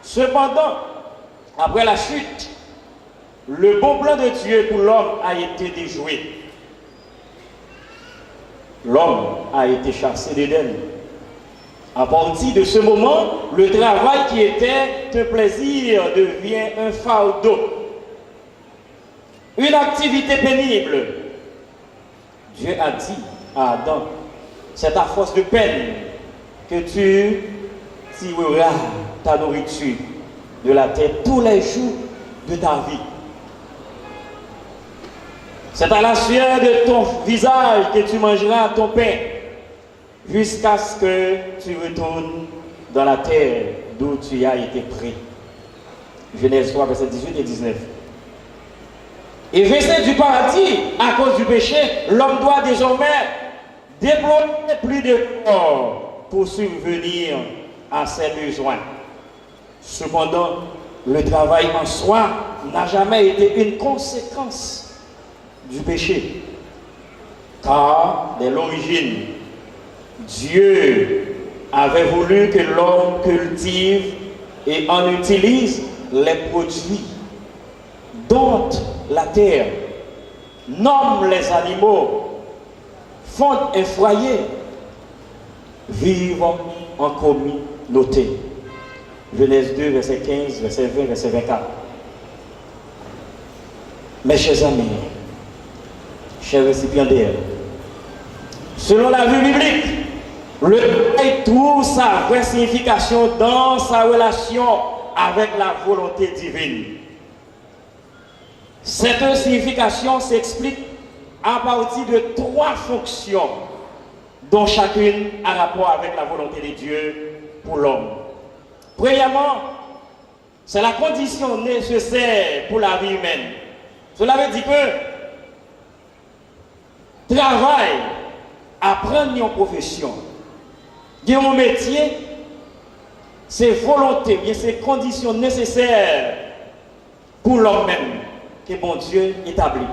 Cependant, après la chute, le bon plan de Dieu pour l'homme a été déjoué. L'homme a été chassé d'Éden. À partir de ce moment, le travail qui était un plaisir devient un fardeau, une activité pénible. Dieu a dit à Adam, c'est à force de peine que tu tireras ta nourriture de la terre tous les jours de ta vie. C'est à la sueur de ton visage que tu mangeras ton pain, jusqu'à ce que tu retournes dans la terre d'où tu as été pris. Genèse 3, versets 18 et 19. Et versé du paradis, à cause du péché, l'homme doit désormais déployer plus de corps pour subvenir à ses besoins. Cependant, le travail en soi n'a jamais été une conséquence du péché. Car, dès l'origine, Dieu avait voulu que l'homme cultive et en utilise les produits dont la terre, nomme les animaux, fonde un foyer, vivent en communauté. Genèse 2, verset 15, verset 20, verset 24. Mes chers amis, chers récipiendaires, selon la vue biblique, le travail trouve sa vraie signification dans sa relation avec la volonté divine. Cette signification s'explique à partir de 3 fonctions dont chacune a rapport avec la volonté de Dieu pour l'homme. Premièrement, c'est la condition nécessaire pour la vie humaine. Cela veut dire que travail, apprendre une profession, un métier, c'est volonté, bien c'est conditions nécessaires pour l'homme même que bon Dieu établit.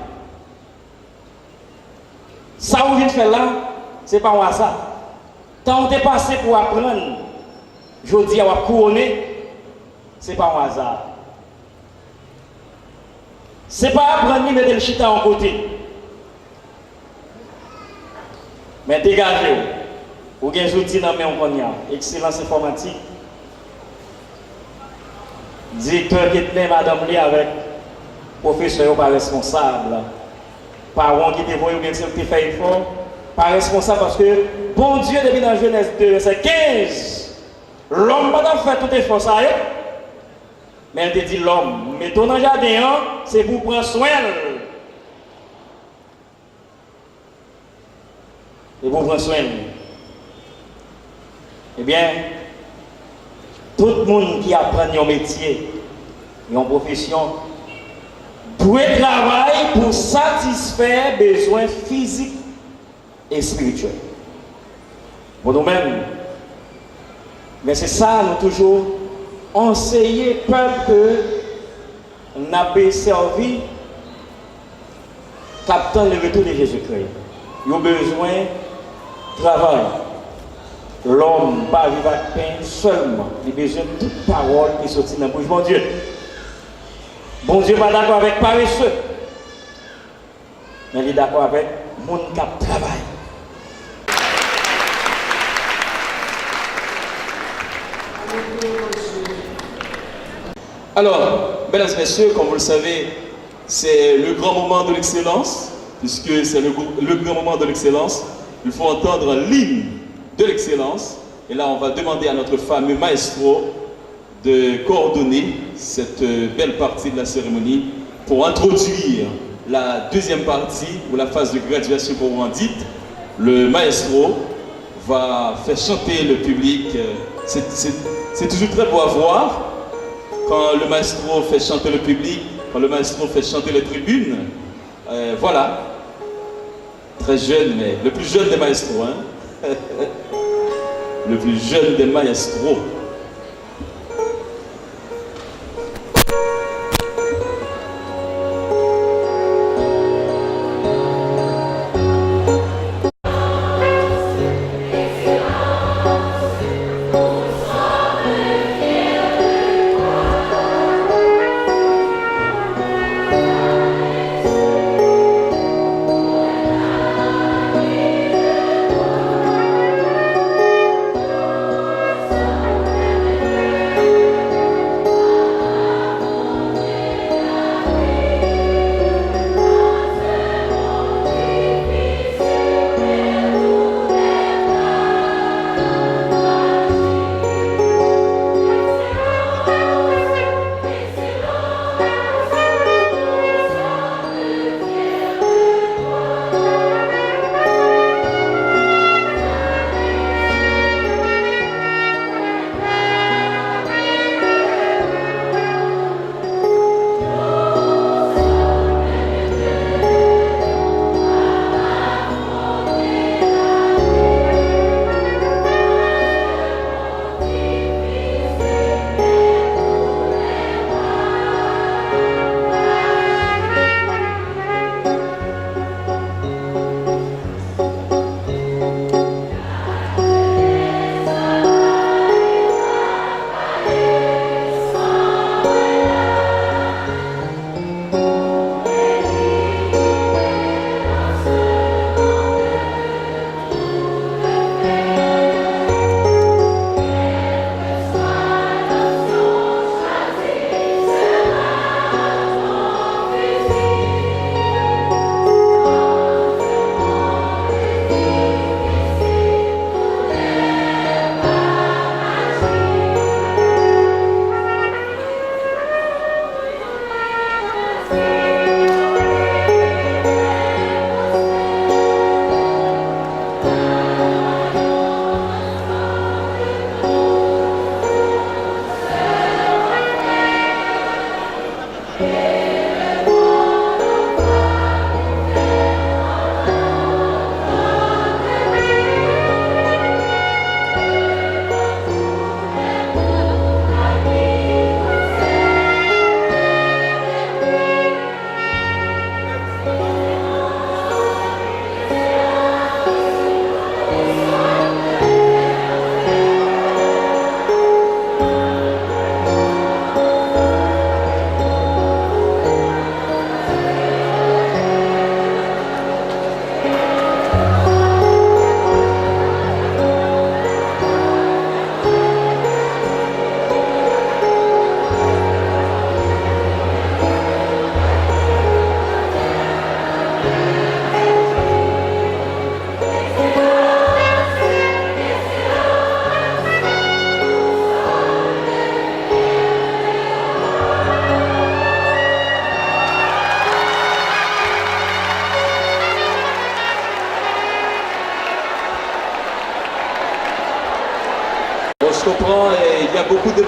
Ça vous vient faire là, c'est pas un hasard. Tant que tu es passé pour apprendre, je dis à couronner, c'est pas un hasard. C'est pas apprendre ni mettre le chita en côté. Mais dégagez, vous avez des outils dans le main, excellence informatique. Directeur qui tenait madame Lee avec professeur pas responsable. Parents qui te voient ou bien si tu fais effort, pas responsable parce que bon Dieu depuis dans Genèse 2, verset 15, l'homme va faire tout effort ça. Mais elle te dit l'homme, mettons dans le jardin, c'est pour prendre soin. Et pour prendre soin. Eh bien, tout le monde qui apprend un métier, une profession, doit travailler pour satisfaire les besoins physiques et spirituels. Pour nous-mêmes, mais c'est ça, nous toujours enseigner peuple que nous avons servi captant le retour de Jésus-Christ. Ils ont besoin de travail. L'homme ne va vivre avec pain seulement. Il a besoin de toute parole qui sortit dans la bouche de mon Dieu. Bon Dieu n'est pas d'accord avec paresseux. Mais il est d'accord avec le monde qui travaille. Alors, mesdames et messieurs, comme vous le savez, c'est le grand moment de l'excellence, puisque c'est le grand moment de l'excellence. Il faut entendre l'hymne de l'excellence. Et là, on va demander à notre fameux maestro de coordonner cette belle partie de la cérémonie pour introduire la deuxième partie, ou la phase de graduation pour vous en dites. Le maestro va faire chanter le public. C'est toujours très beau à voir quand le maestro fait chanter le public, quand le maestro fait chanter les tribunes. Voilà. Très jeune, mais le plus jeune des maestros. Hein? Le plus jeune des maestros.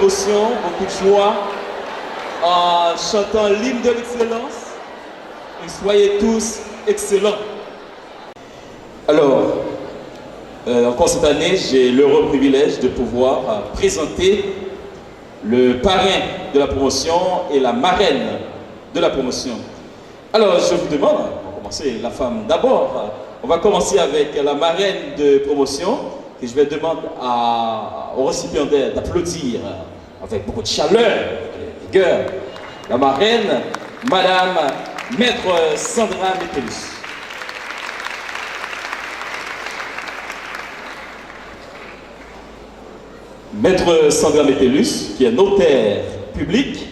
d'émotion, beaucoup de joie en chantant l'hymne de l'excellence. Et soyez tous excellents. Alors, encore cette année, j'ai l'heureux privilège de pouvoir présenter le parrain de la promotion et la marraine de la promotion. Alors, je vous demande, on va commencer la femme d'abord. On va commencer avec la marraine de promotion et je vais demander au récipiendaire d'applaudir avec beaucoup de chaleur, de vigueur, la marraine, Madame Maître Sandra Metellus. Maître Sandra Metellus, qui est notaire public,